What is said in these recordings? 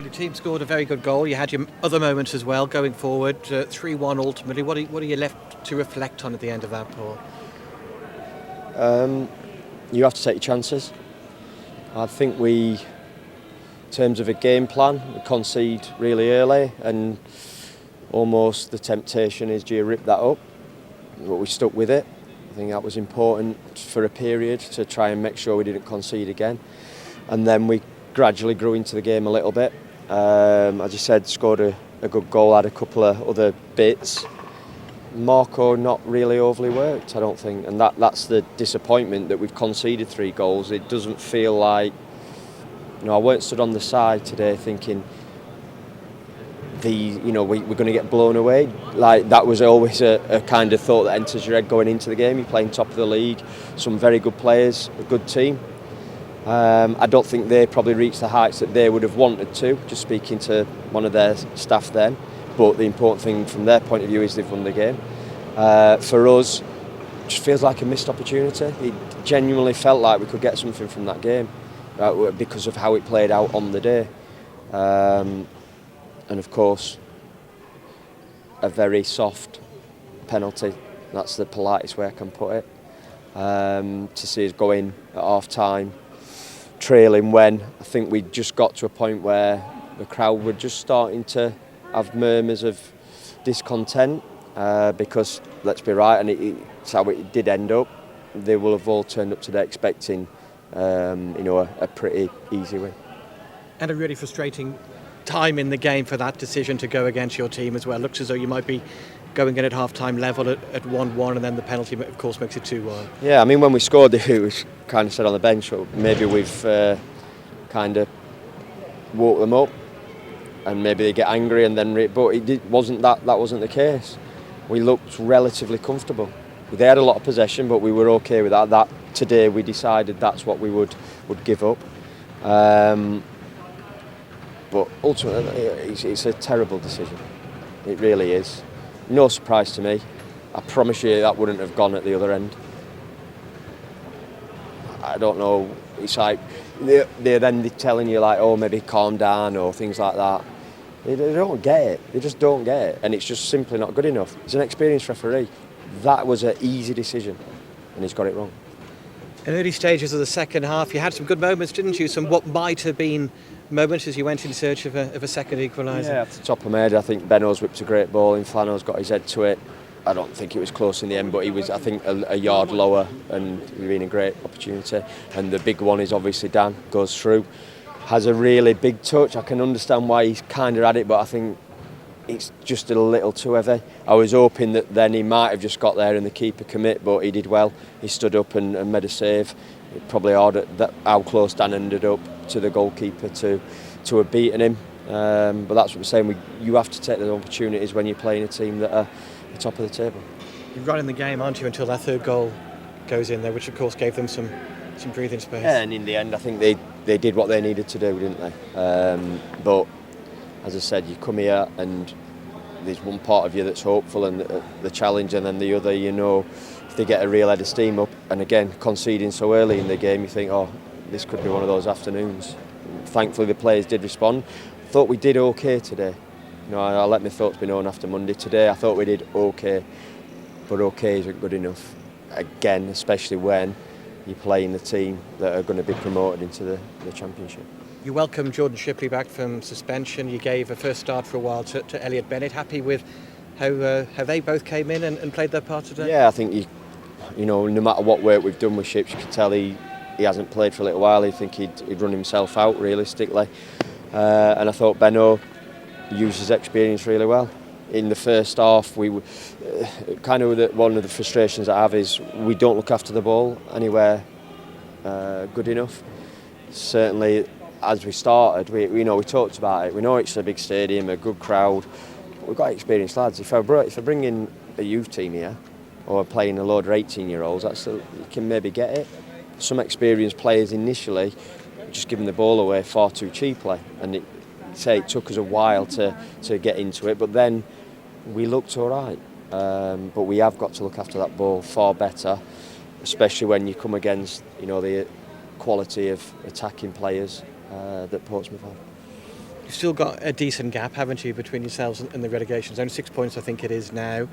Your team scored a very good goal. You had your other moments as well going forward. 3-1 ultimately. What are you left to reflect on at the end of that, Paul? You have to take your chances. I think in terms of a game plan, we concede really early, and almost the temptation is, do you rip that up? But we stuck with it. I think that was important for a period to try and make sure we didn't concede again. And then we gradually grew into the game a little bit. As you said, scored a good goal, had a couple of other bits. Marco not really overly worked, I don't think, and that's the disappointment, that we've conceded 3 goals. It doesn't feel like, I weren't stood on the side today thinking we're going to get blown away. Like, that was always a kind of thought that enters your head going into the game. You're playing top of the league, some very good players, a good team. I don't think they probably reached the heights that they would have wanted to, just speaking to one of their staff then. But the important thing from their point of view is they've won the game. For us, it just feels like a missed opportunity. It genuinely felt like we could get something from that game because of how it played out on the day. And of course, a very soft penalty. That's the politest way I can put it. To see us go in at half-time, trailing when I think we just got to a point where the crowd were just starting to have murmurs of discontent because, let's be right, and it's how it did end up. They will have all turned up today expecting a pretty easy win. And a really frustrating time in the game for that decision to go against your team as well. Looks as though you might be going in at half-time level at 1-1, and then the penalty, of course, makes it 2-1. Yeah, I mean, when we scored, it was kind of said on the bench, maybe we've kind of woke them up, and maybe they get angry and then. But wasn't the case. We looked relatively comfortable. They had a lot of possession, but we were okay with that. That today we decided that's what we would give up. But ultimately, it's a terrible decision. It really is. No surprise to me. I promise you that wouldn't have gone at the other end. I don't know. It's like they're then telling you like, oh, maybe calm down or things like that. They don't get it. They just don't get it, and it's just simply not good enough. He's an experienced referee. That was an easy decision, and he's got it wrong. In early stages of the second half, you had some good moments, didn't you? Some what might have been moments as you went in search of a second equaliser. Yeah, off the top of my head, I think Benno's whipped a great ball in. Flano's got his head to it. I don't think it was close in the end, but he was, I think, a yard lower, and it been a great opportunity. And the big one is obviously Dan, goes through, has a really big touch. I can understand why he's kind of had it, but I think it's just a little too heavy. I was hoping that then he might have just got there and the keeper commit, but he did well. He stood up and made a save. It probably hard at how close Dan ended up to the goalkeeper to have beaten him. But that's what we're saying. You have to take the opportunities when you're playing a team that are the top of the table. You've got in the game, aren't you, until that third goal goes in there, which of course gave them some breathing space. Yeah, and in the end, I think they did what they needed to do, didn't they? But as I said, you come here and there's one part of you that's hopeful and the challenge, and then the other, if they get a real head of steam up, and again, conceding so early in the game, you think, oh, this could be one of those afternoons. Thankfully, the players did respond. Thought we did okay today. I let my thoughts be known after Monday. Today, I thought we did okay, but okay isn't good enough. Again, especially when you're playing the team that are going to be promoted into the Championship. You welcomed Jordan Shipley back from suspension. You gave a first start for a while to Elliot Bennett. Happy with how they both came in and played their part today? Yeah, I think no matter what work we've done with Ships, you can tell he hasn't played for a little while. I think he'd run himself out realistically, and I thought Benno used his experience really well. In the first half, we one of the frustrations I have is we don't look after the ball anywhere good enough. Certainly, as we started, we talked about it. We know it's a big stadium, a good crowd. But we've got experienced lads. If I bring in a youth team here, or playing a load of 18-year-olds, you can maybe get it. Some experienced players initially just giving the ball away far too cheaply, and it took us a while to get into it, but then we looked all right. But we have got to look after that ball far better, especially when you come against the quality of attacking players that Portsmouth have. You've still got a decent gap, haven't you, between yourselves and the relegation zone? 6 points, I think it is now.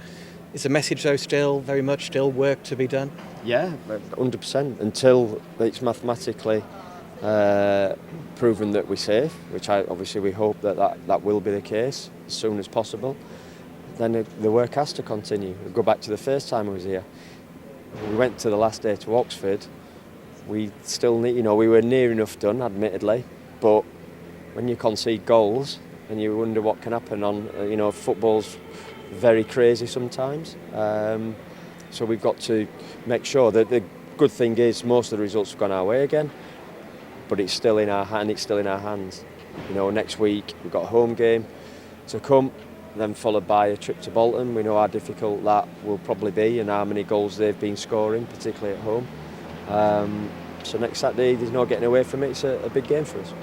Is the message, though, still very much work to be done? Yeah, 100%. Until it's mathematically proven that we're safe, which obviously we hope that will be the case as soon as possible, then the work has to continue. We'll go back to the first time I was here. We went to the last day to Oxford. We still need, we were near enough done, admittedly, but when you concede goals and you wonder what can happen football's very crazy sometimes. So we've got to make sure that the good thing is most of the results have gone our way again, but it's still in our hands. Next week we've got a home game to come, then followed by a trip to Bolton. We know how difficult that will probably be and how many goals they've been scoring, particularly at home. So next Saturday, there's no getting away from it. It's a big game for us.